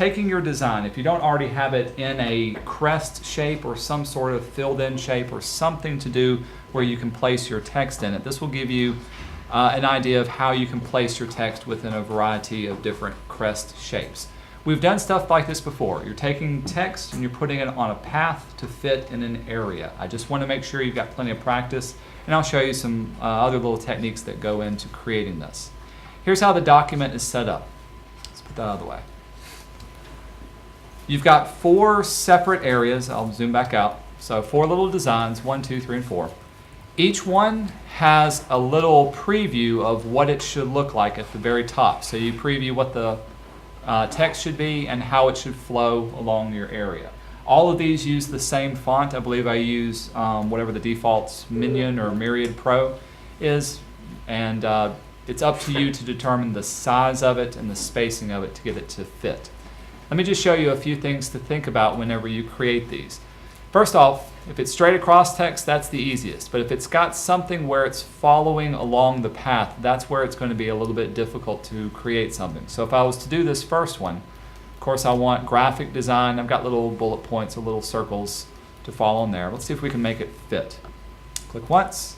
taking your design, if you don't already have it in a crest shape or some sort of filled in shape or something to do where you can place your text in it, this will give you an idea of how you can place your text within a variety of different crest shapes. We've done stuff like this before. You're taking text and you're putting it on a path to fit in an area. I just want to make sure you've got plenty of practice, and I'll show you some other little techniques that go into creating this. Here's how the document is set up. Let's put that out of the way. You've got 4 separate areas. I'll zoom back out. So 4 little designs, 1, 2, 3, and 4. Each one has a little preview of what it should look like at the very top. So you preview what the text should be and how it should flow along your area. All of these use the same font. I believe I use whatever the default Minion or Myriad Pro is, and it's up to you to determine the size of it and the spacing of it to get it to fit. Let me just show you a few things to think about whenever you create these. First off, if it's straight across text, that's the easiest. But if it's got something where it's following along the path, that's where it's going to be a little bit difficult to create something. So if I was to do this first one, of course I want graphic design. I've got little bullet points or little circles to follow in there. Let's see if we can make it fit. Click once.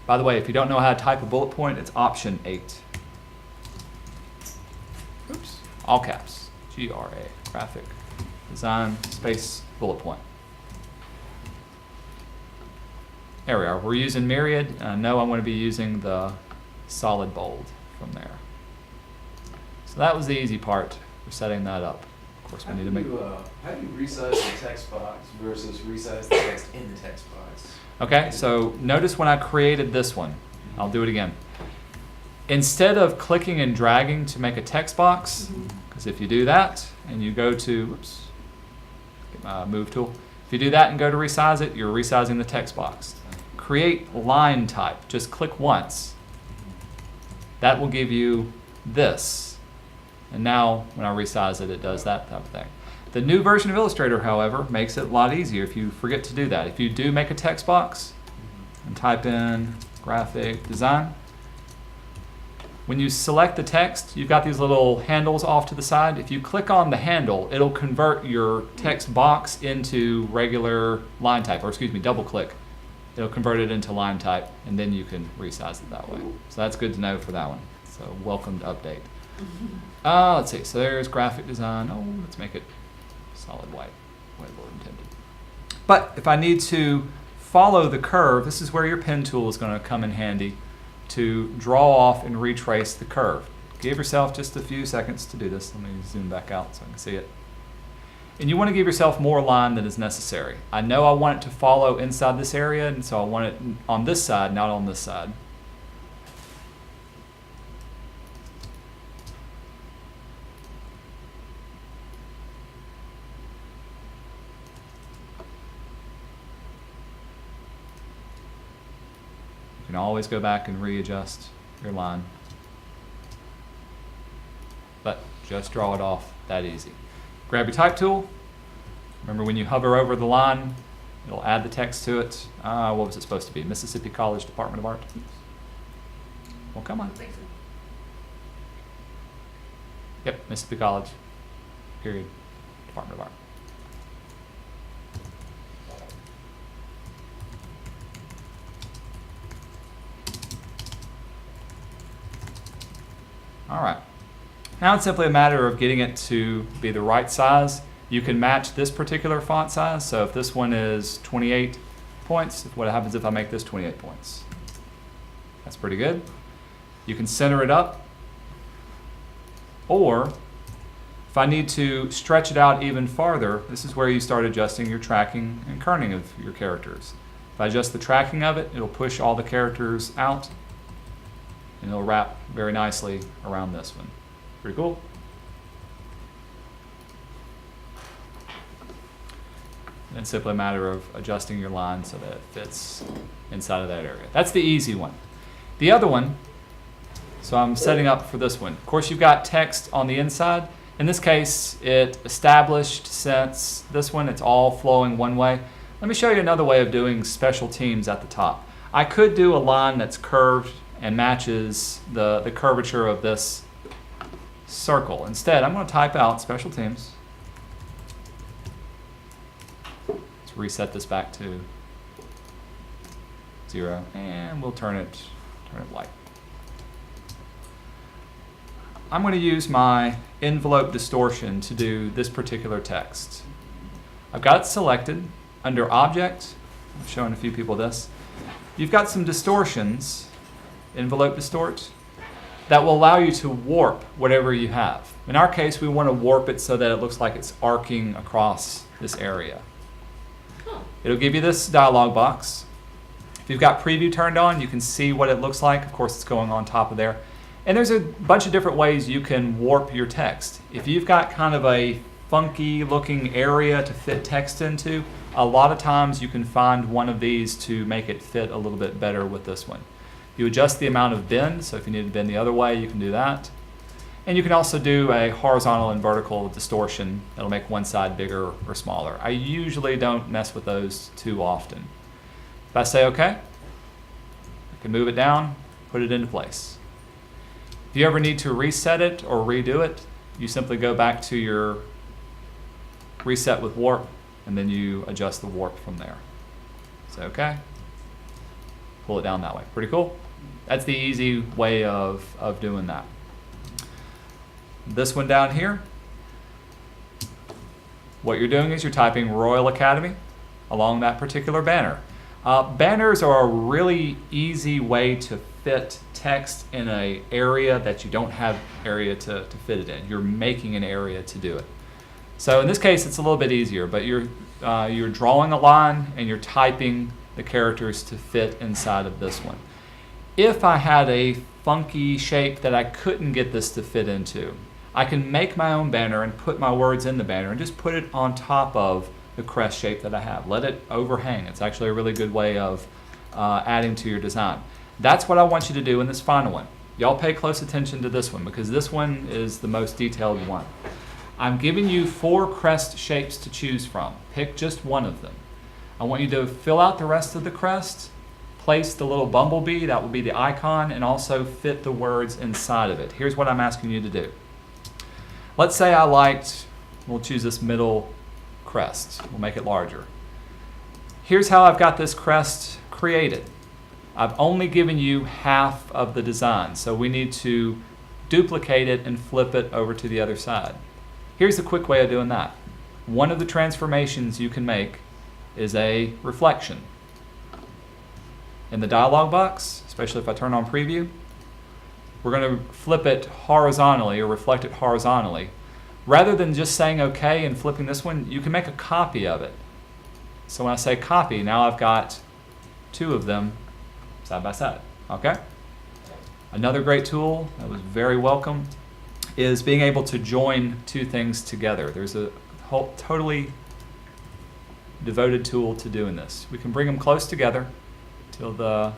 By the way, if you don't know how to type a bullet point, it's option 8. Oops. All caps. G-R-A. Graphic design space bullet point. There we are. We're using Myriad. No, I'm going to be using the solid bold from there. So that was the easy part for setting that up. Of course, we need to make. How do you resize the text box versus resize the text in the text box? Okay, so notice when I created this one, I'll do it again. Instead of clicking and dragging to make a text box, because if you do that and you go to, oops, get my move tool. If you do that and go to resize it, you're resizing the text box. Create line type. Just click once. That will give you this. And now when I resize it, it does that type of thing. The new version of Illustrator, however, makes it a lot easier if you forget to do that. If you do make a text box and type in graphic design, when you select the text, you've got these little handles off to the side. If you click on the handle, it'll convert your text box into regular line type, or excuse me, double click. It'll convert it into line type, and then you can resize it that way. So that's good to know for that one. So welcome to update. Let's see, so there's graphic design. Oh, let's make it solid white, way Lord intended. But if I need to follow the curve, this is where your pen tool is going to come in handy to draw off and retrace the curve. Give yourself just a few seconds to do this. Let me zoom back out so I can see it. And you want to give yourself more line than is necessary. I know I want it to follow inside this area, and so I want it on this side, not on this side. You can always go back and readjust your line. But just draw it off that easy. Grab your type tool. Remember when you hover over the line, it'll add the text to it. What was it supposed to be? Mississippi College Department of Art? Well, come on. Yep, Mississippi College, period, Department of Art. All right. Now it's simply a matter of getting it to be the right size. You can match this particular font size. So if this one is 28 points, what happens if I make this 28 points? That's pretty good. You can center it up. Or if I need to stretch it out even farther, this is where you start adjusting your tracking and kerning of your characters. If I adjust the tracking of it, it'll push all the characters out, and it'll wrap very nicely around this one. Pretty cool. And it's simply a matter of adjusting your line so that it fits inside of that area. That's the easy one. The other one, so I'm setting up for this one. Of course, you've got text on the inside. In this case, it established since this one, it's all flowing one way. Let me show you another way of doing special teams at the top. I could do a line that's curved and matches the curvature of this circle. Instead, I'm going to type out special teams. Let's reset this back to 0, and we'll turn it white. I'm going to use my envelope distortion to do this particular text. I've got it selected under Object. I'm showing a few people this. You've got some distortions, envelope distort, that will allow you to warp whatever you have. In our case, we want to warp it so that it looks like it's arcing across this area. It'll give you this dialog box. If you've got preview turned on, you can see what it looks like. Of course, it's going on top of there. And there's a bunch of different ways you can warp your text. If you've got kind of a funky looking area to fit text into, a lot of times you can find one of these to make it fit a little bit better with this one. You adjust the amount of bend, so if you need to bend the other way, you can do that. And you can also do a horizontal and vertical distortion that'll make one side bigger or smaller. I usually don't mess with those too often. If I say OK, I can move it down, put it into place. If you ever need to reset it or redo it, you simply go back to your reset with warp, and then you adjust the warp from there. Say OK, pull it down that way. Pretty cool. That's the easy way of doing that. This one down here, what you're doing is you're typing Royal Academy along that particular banner. Banners are a really easy way to fit text in an area that you don't have area to fit it in. You're making an area to do it. So in this case, it's a little bit easier, but you're drawing a line and you're typing the characters to fit inside of this one. If I had a funky shape that I couldn't get this to fit into, I can make my own banner and put my words in the banner and just put it on top of the crest shape that I have. Let it overhang. It's actually a really good way of adding to your design. That's what I want you to do in this final one. Y'all pay close attention to this one because this one is the most detailed one. I'm giving you 4 crest shapes to choose from. Pick just one of them. I want you to fill out the rest of the crest, place the little bumblebee, that will be the icon, and also fit the words inside of it. Here's what I'm asking you to do. Let's say I liked, we'll choose this middle crest. We'll make it larger. Here's how I've got this crest created. I've only given you half of the design, so we need to duplicate it and flip it over to the other side. Here's a quick way of doing that. One of the transformations you can make is a reflection. In the dialog box, especially if I turn on preview, we're going to flip it horizontally or reflect it horizontally. Rather than just saying OK and flipping this one, you can make a copy of it. So when I say copy, now I've got 2 of them side by side. Okay? Another great tool that was very welcome is being able to join 2 things together. There's a whole totally devoted tool to doing this. We can bring them close together till the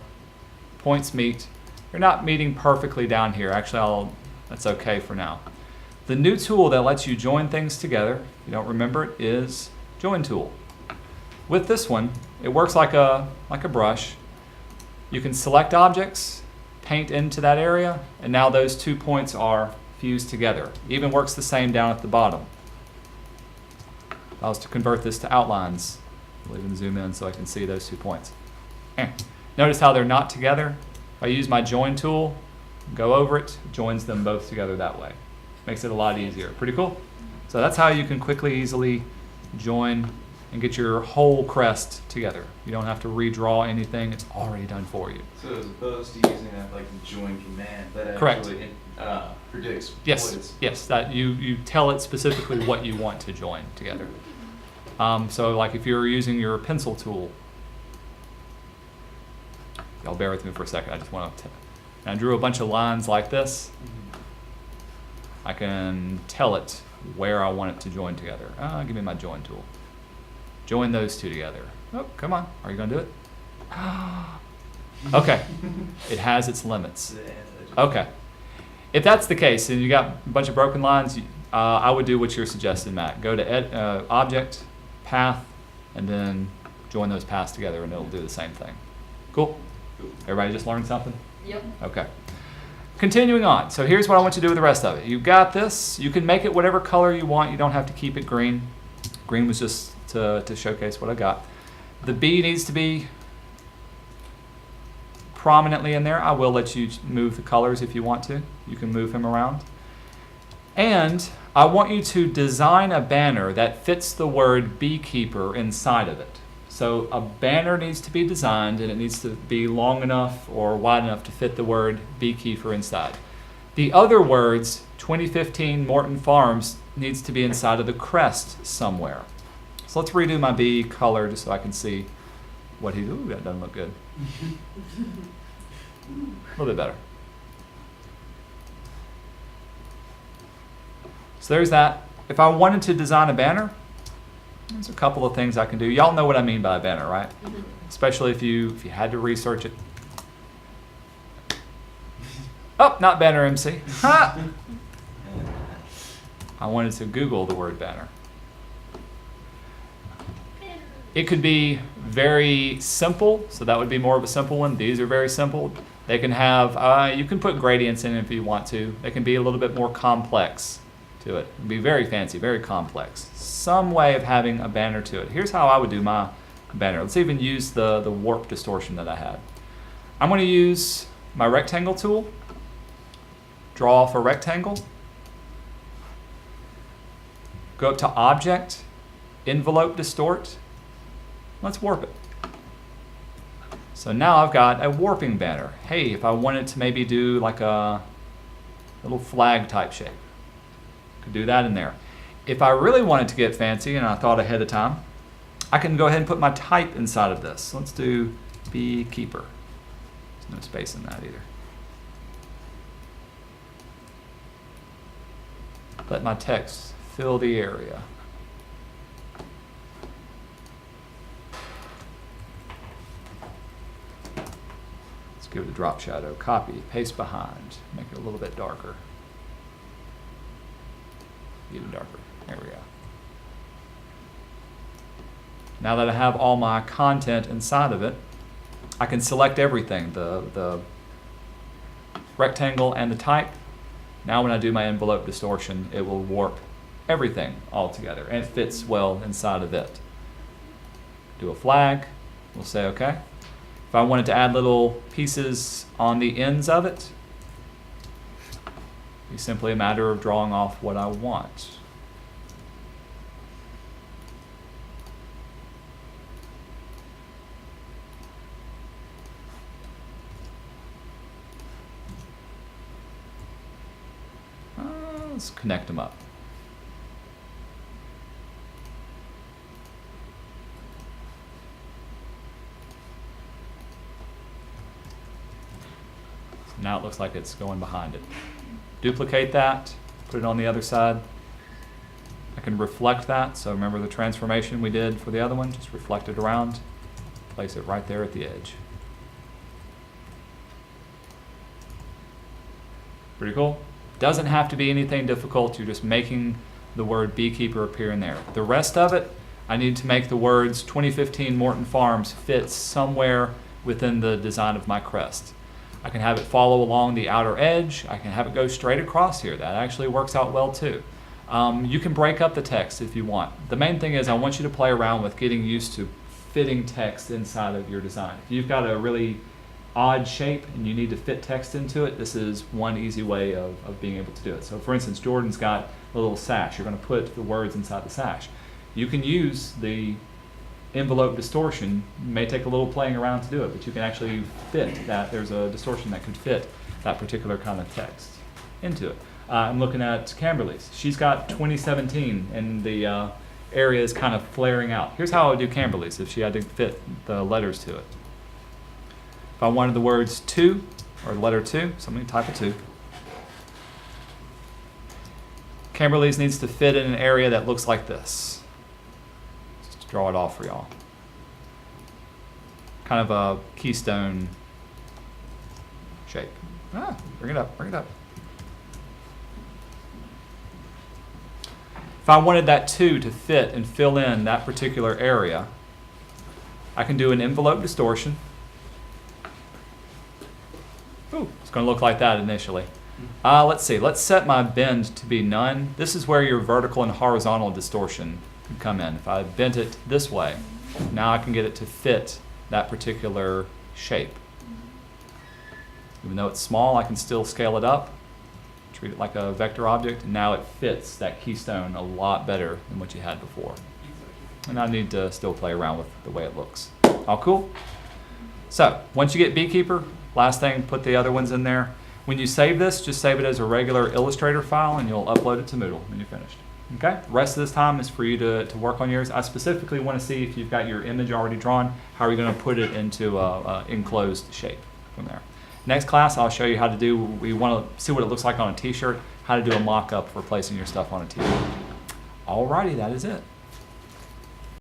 points meet. They're not meeting perfectly down here. Actually, that's okay for now. The new tool that lets you join things together, if you don't remember it, is Join Tool. With this one, it works like a brush. You can select objects, paint into that area, and now those 2 points are fused together. Even works the same down at the bottom. If I was to convert this to outlines, I'll even zoom in so I can see those 2 points. Notice how they're not together. If I use my join tool, go over it, joins them both together that way. Makes it a lot easier. Pretty cool? So that's how you can quickly, easily join and get your whole crest together. You don't have to redraw anything. It's already done for you. So as opposed to using that like join command, that Correct. actually predicts Yes, what is. yes. That you tell it specifically what you want to join together. So like if you're using your pencil tool, y'all bear with me for a second. I just want to. I drew a bunch of lines like this. I can tell it where I want it to join together. Give me my join tool. Join those 2 together. Oh, come on. Are you going to do it? Okay. It has its limits. Okay. If that's the case and you got a bunch of broken lines, I would do what you're suggesting, Matt. Go to Object, Path, and then join those paths together, and it'll do the same thing. Cool? Everybody just learned something? Yep. Okay. Continuing on. So here's what I want you to do with the rest of it. You've got this. You can make it whatever color you want. You don't have to keep it green. Green was just to showcase what I got. The B needs to be prominently in there. I will let you move the colors if you want to. You can move him around. And I want you to design a banner that fits the word beekeeper inside of it. So a banner needs to be designed, and it needs to be long enough or wide enough to fit the word beekeeper inside. The other words, 2015 Morton Farms, needs to be inside of the crest somewhere. So let's redo my bee color just so I can see what he, ooh, that doesn't look good. A little bit better. So there's that. If I wanted to design a banner, there's a couple of things I can do. Y'all know what I mean by a banner, right? Especially if you had to research it. Oh, not banner MC. Ha! I wanted to Google the word banner. It could be very simple, so that would be more of a simple one. These are very simple. They can have, you can put gradients in if you want to. They can be a little bit more complex to it. It'd be very fancy, very complex. Some way of having a banner to it. Here's how I would do my banner. Let's even use the warp distortion that I had. I'm going to use my rectangle tool, draw off a rectangle, go up to Object, Envelope Distort. Let's warp it. So now I've got a warping banner. Hey, if I wanted to maybe do like a little flag type shape, could do that in there. If I really wanted to get fancy and I thought ahead of time, I can go ahead and put my type inside of this. Let's do beekeeper. There's no space in that either. Let my text fill the area. Let's give it a drop shadow. Copy, paste behind, make it a little bit darker. Even darker. There we go. Now that I have all my content inside of it, I can select everything, the rectangle and the type. Now when I do my envelope distortion, it will warp everything all together, and it fits well inside of it. Do a flag, we'll say okay. If I wanted to add little pieces on the ends of it, it's simply a matter of drawing off what I want. Let's connect them up. So now it looks like it's going behind it. Duplicate that, put it on the other side. I can reflect that, so remember the transformation we did for the other one, just reflect it around, place it right there at the edge. Pretty cool. Doesn't have to be anything difficult, you're just making the word beekeeper appear in there. The rest of it, I need to make the words 2015 Morton Farms fit somewhere within the design of my crest. I can have it follow along the outer edge. I can have it go straight across here. That actually works out well too. You can break up the text if you want. The main thing is I want you to play around with getting used to fitting text inside of your design. If you've got a really odd shape and you need to fit text into it, this is one easy way of being able to do it. So for instance, Jordan's got a little sash. You're going to put the words inside the sash. You can use the envelope distortion. It may take a little playing around to do it, but you can actually fit that. There's a distortion that could fit that particular kind of text into it. I'm looking at Camberly's. She's got 2017 and the area is kind of flaring out. Here's how I would do Camberly's if she had to fit the letters to it. If I wanted the words to, or the letter to, so I'm going to type a 2. Camberly's needs to fit in an area that looks like this. Just to draw it off for y'all. Kind of a keystone shape. Bring it up, bring it up. If I wanted that 2 to fit and fill in that particular area, I can do an envelope distortion. Ooh, It's going to look like that initially. Let's see. Let's set my bend to be none. This is where your vertical and horizontal distortion could come in. If I bent it this way, now I can get it to fit that particular shape. Even though it's small, I can still scale it up, treat it like a vector object, and now it fits that keystone a lot better than what you had before. And I need to still play around with the way it looks. All cool? So, once you get Beekeeper, last thing, put the other ones in there. When you save this, just save it as a regular Illustrator file and you'll upload it to Moodle when you're finished. Okay? The rest of this time is for you to work on yours. I specifically want to see if you've got your image already drawn, how are you going to put it into an enclosed shape from there. Next class, I'll show you how to do, we want to see what it looks like on a t-shirt, how to do a mock-up for placing your stuff on a t-shirt. Alrighty, that is it.